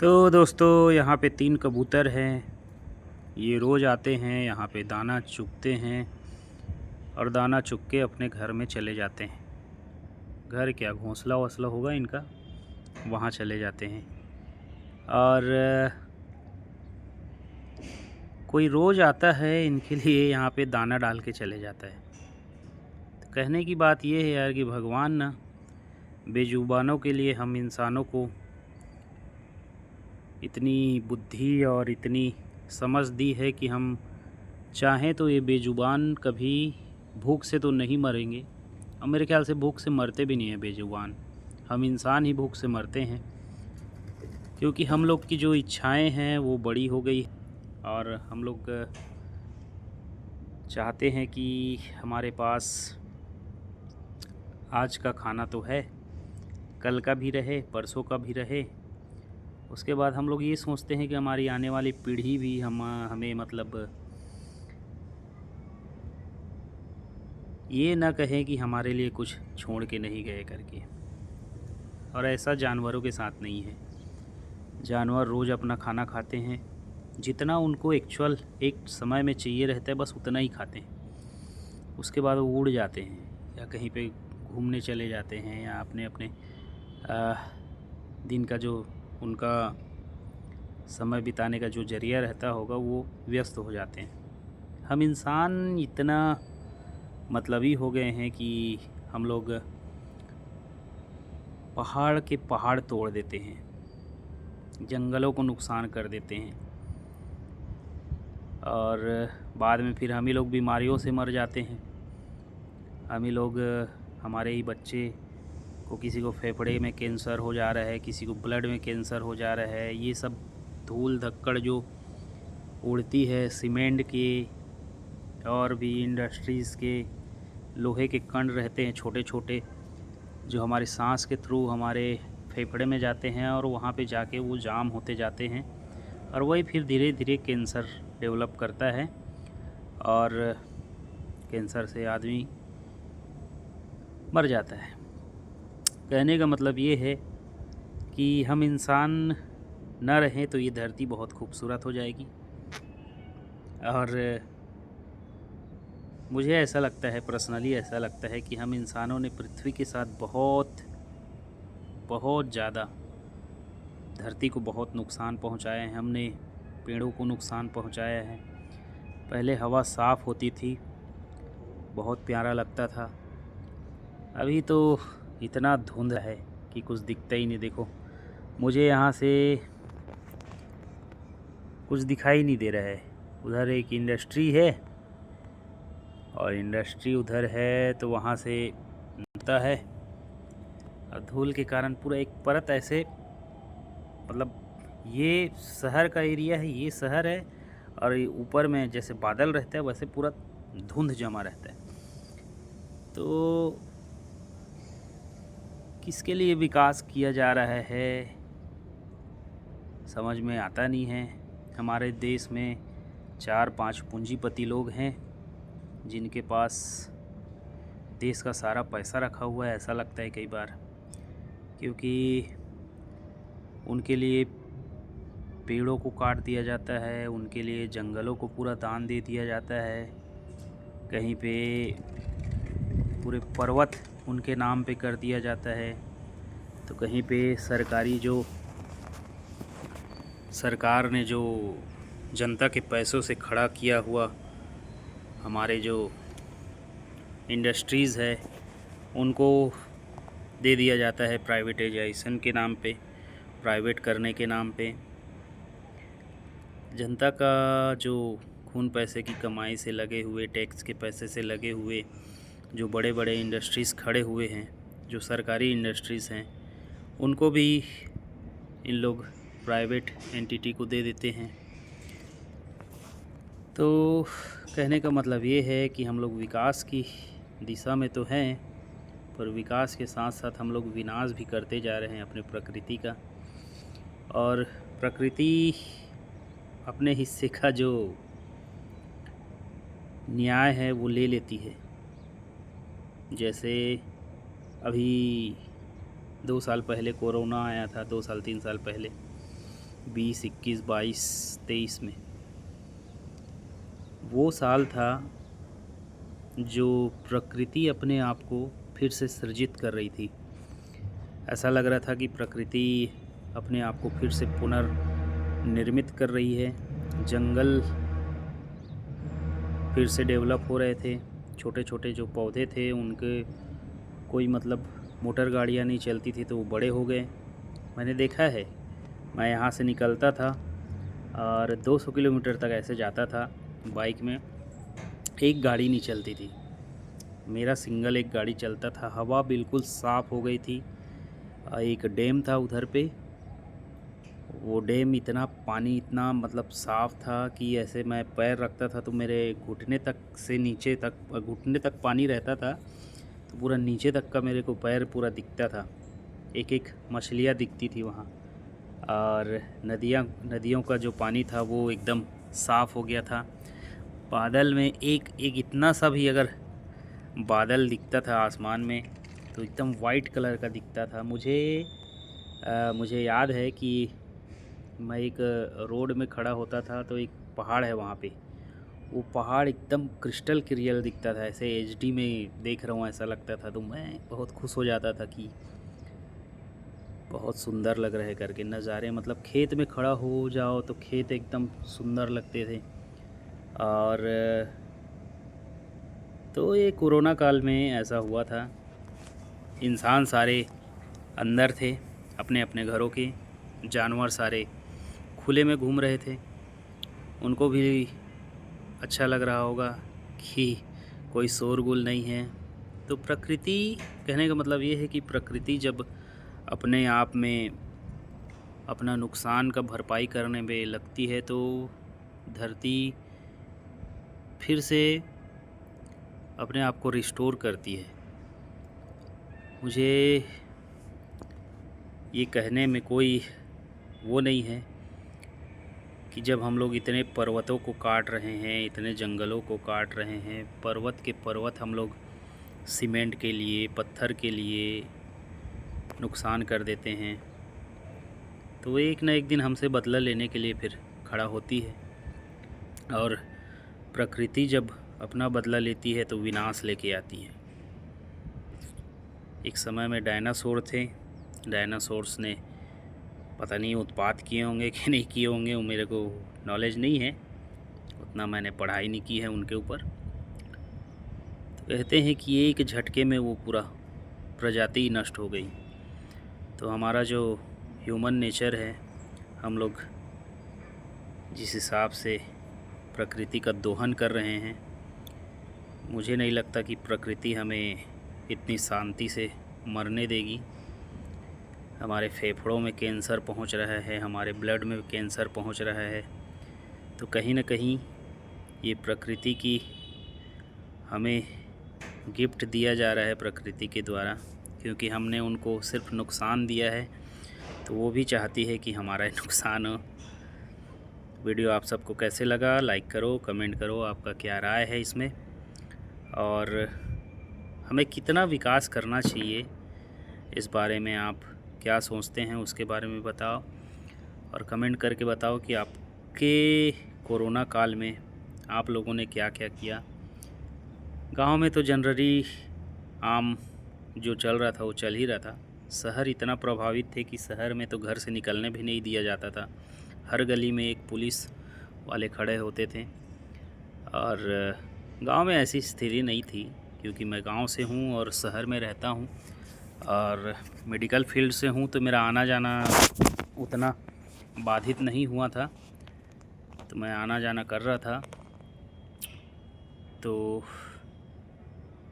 तो दोस्तों यहाँ पे 3 कबूतर हैं। ये रोज़ आते हैं यहाँ पे दाना चुगते हैं और दाना चुग के अपने घर में चले जाते हैं। घर क्या, घोंसला वोंसला होगा इनका, वहाँ चले जाते हैं। और कोई रोज़ आता है इनके लिए यहाँ पे दाना डाल के चले जाता है। तो कहने की बात ये है यार कि भगवान ना बेजुबानों के लिए हम इंसानों को इतनी बुद्धि और इतनी समझ दी है कि हम चाहें तो ये बेजुबान कभी भूख से तो नहीं मरेंगे, और मेरे ख्याल से भूख से मरते भी नहीं हैं बेजुबान। हम इंसान ही भूख से मरते हैं, क्योंकि हम लोग की जो इच्छाएं हैं वो बड़ी हो गई और हम लोग चाहते हैं कि हमारे पास आज का खाना तो है, कल का भी रहे, परसों का भी रहे। उसके बाद हम लोग ये सोचते हैं कि हमारी आने वाली पीढ़ी भी हमें मतलब ये ना कहें कि हमारे लिए कुछ छोड़ के नहीं गए करके। और ऐसा जानवरों के साथ नहीं है। जानवर रोज़ अपना खाना खाते हैं, जितना उनको एक्चुअल एक समय में चाहिए रहता है बस उतना ही खाते हैं। उसके बाद वो उड़ जाते हैं या कहीं पे घूमने चले जाते हैं या अपने अपने दिन का जो उनका समय बिताने का जो जरिया रहता होगा वो व्यस्त हो जाते हैं। हम इंसान इतना मतलबी हो गए हैं कि हम लोग पहाड़ के पहाड़ तोड़ देते हैं, जंगलों को नुकसान कर देते हैं और बाद में फिर हम ही लोग बीमारियों से मर जाते हैं। हम ही लोग, हमारे ही बच्चे को, किसी को फेफड़े में कैंसर हो जा रहा है, किसी को ब्लड में कैंसर हो जा रहा है। ये सब धूल धक्कड़ जो उड़ती है सीमेंट की और भी इंडस्ट्रीज़ के, लोहे के कण रहते हैं छोटे छोटे, जो हमारे सांस के थ्रू हमारे फेफड़े में जाते हैं और वहाँ पे जाके वो जाम होते जाते हैं और वही फिर धीरे धीरे कैंसर डेवलप करता है और कैंसर से आदमी मर जाता है। कहने का मतलब ये है कि हम इंसान न रहें तो ये धरती बहुत खूबसूरत हो जाएगी। और मुझे ऐसा लगता है, पर्सनली ऐसा लगता है कि हम इंसानों ने पृथ्वी के साथ बहुत ज़्यादा धरती को बहुत नुकसान पहुंचाया है। हमने पेड़ों को नुकसान पहुंचाया है। पहले हवा साफ़ होती थी, बहुत प्यारा लगता था। अभी तो इतना धुंध है कि कुछ दिखता ही नहीं। देखो, मुझे यहाँ से कुछ दिखाई नहीं दे रहा है। उधर एक इंडस्ट्री है और इंडस्ट्री उधर है, तो वहाँ से निकलता है और धूल के कारण पूरा एक परत ऐसे, मतलब ये शहर का एरिया है, ये शहर है और ऊपर में जैसे बादल रहता है वैसे पूरा धुंध जमा रहता है। तो किसके लिए विकास किया जा रहा है समझ में आता नहीं है। हमारे देश में 4-5 पूंजीपति लोग हैं जिनके पास देश का सारा पैसा रखा हुआ है, ऐसा लगता है कई बार, क्योंकि उनके लिए पेड़ों को काट दिया जाता है, उनके लिए जंगलों को पूरा दान दे दिया जाता है, कहीं पे पूरे पर्वत उनके नाम पे कर दिया जाता है, तो कहीं पे सरकार ने जो जनता के पैसों से खड़ा किया हुआ हमारे जो इंडस्ट्रीज़ है उनको दे दिया जाता है प्राइवेटाइजेशन के नाम पे, प्राइवेट करने के नाम पे। जनता का जो खून पैसे की कमाई से लगे हुए, टैक्स के पैसे से लगे हुए जो बड़े बड़े इंडस्ट्रीज़ खड़े हुए हैं, जो सरकारी इंडस्ट्रीज़ हैं, उनको भी इन लोग प्राइवेट एंटिटी को दे देते हैं। तो कहने का मतलब ये है कि हम लोग विकास की दिशा में तो हैं, पर विकास के साथ साथ हम लोग विनाश भी करते जा रहे हैं अपने प्रकृति का। और प्रकृति अपने हिस्से का जो न्याय है वो ले लेती है। जैसे अभी 2 साल पहले कोरोना आया था, 2 साल 3 साल पहले, 20, 21, 22, 23 में। वो साल था जो प्रकृति अपने आप को फिर से सृजित कर रही थी। ऐसा लग रहा था कि प्रकृति अपने आप को फिर से पुनर्निर्मित कर रही है। जंगल फिर से डेवलप हो रहे थे। छोटे छोटे जो पौधे थे उनके कोई मतलब मोटर गाड़ियाँ नहीं चलती थी तो वो बड़े हो गए। मैंने देखा है, मैं यहाँ से निकलता था और 200 किलोमीटर तक ऐसे जाता था बाइक में, एक गाड़ी नहीं चलती थी, मेरा सिंगल एक गाड़ी चलता था। हवा बिल्कुल साफ़ हो गई थी। एक डैम था उधर पे, वो डैम इतना पानी इतना मतलब साफ़ था कि ऐसे मैं पैर रखता था तो मेरे घुटने तक से नीचे तक, घुटने तक पानी रहता था तो पूरा नीचे तक का मेरे को पैर पूरा दिखता था। एक एक मछलियाँ दिखती थी वहाँ। और नदियों का जो पानी था वो एकदम साफ़ हो गया था। बादल में एक इतना सा भी अगर बादल दिखता था आसमान में तो एकदम वाइट कलर का दिखता था। मुझे याद है कि मैं एक रोड में खड़ा होता था तो एक पहाड़ है वहाँ पे, वो पहाड़ एकदम क्रिस्टल क्लियर दिखता था, ऐसे एचडी में देख रहा हूँ ऐसा लगता था। तो मैं बहुत खुश हो जाता था कि बहुत सुंदर लग रहे करके नज़ारे। मतलब खेत में खड़ा हो जाओ तो खेत एकदम सुंदर लगते थे। और तो ये कोरोना काल में ऐसा हुआ था, इंसान सारे अंदर थे अपने अपने घरों के, जानवर सारे खुले में घूम रहे थे। उनको भी अच्छा लग रहा होगा कि कोई शोरगुल नहीं है। तो प्रकृति, कहने का मतलब ये है कि प्रकृति जब अपने आप में अपना नुकसान का भरपाई करने में लगती है तो धरती फिर से अपने आप को रिस्टोर करती है। मुझे ये कहने में कोई वो नहीं है कि जब हम लोग इतने पर्वतों को काट रहे हैं, इतने जंगलों को काट रहे हैं, पर्वत के पर्वत हम लोग सीमेंट के लिए, पत्थर के लिए नुकसान कर देते हैं, तो एक ना एक दिन हमसे बदला लेने के लिए फिर खड़ा होती है। और प्रकृति जब अपना बदला लेती है तो विनाश लेके आती है। एक समय में डायनासोर थे, डायनासोर्स ने पता नहीं उत्पात किए होंगे कि नहीं किए होंगे, वो मेरे को नॉलेज नहीं है, उतना मैंने पढ़ाई नहीं की है उनके ऊपर। तो कहते हैं कि एक झटके में वो पूरा प्रजाति नष्ट हो गई। तो हमारा जो ह्यूमन नेचर है, हम लोग जिस हिसाब से प्रकृति का दोहन कर रहे हैं, मुझे नहीं लगता कि प्रकृति हमें इतनी शांति से मरने देगी। हमारे फेफड़ों में कैंसर पहुंच रहा है, हमारे ब्लड में कैंसर पहुंच रहा है। तो कहीं ना कहीं ये प्रकृति की हमें गिफ्ट दिया जा रहा है प्रकृति के द्वारा, क्योंकि हमने उनको सिर्फ नुकसान दिया है तो वो भी चाहती है कि हमारा नुकसान हो। वीडियो आप सबको कैसे लगा, लाइक करो, कमेंट करो, आपका क्या राय है इसमें, और हमें कितना विकास करना चाहिए इस बारे में आप क्या सोचते हैं उसके बारे में बताओ। और कमेंट करके बताओ कि आपके कोरोना काल में आप लोगों ने क्या क्या किया। गांव में तो जनरली आम जो चल रहा था वो चल ही रहा था। शहर इतना प्रभावित थे कि शहर में तो घर से निकलने भी नहीं दिया जाता था। हर गली में एक पुलिस वाले खड़े होते थे। और गांव में ऐसी स्थिति नहीं थी, क्योंकि मैं गांव से हूं और शहर में रहता हूं और मेडिकल फील्ड से हूं, तो मेरा आना जाना उतना बाधित नहीं हुआ था, तो मैं आना जाना कर रहा था। तो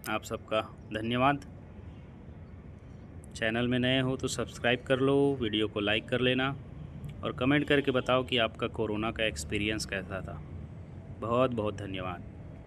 आप सबका धन्यवाद। चैनल में नए हो तो सब्सक्राइब कर लो, वीडियो को लाइक कर लेना और कमेंट करके बताओ कि आपका कोरोना का एक्सपीरियंस कैसा था। बहुत बहुत धन्यवाद।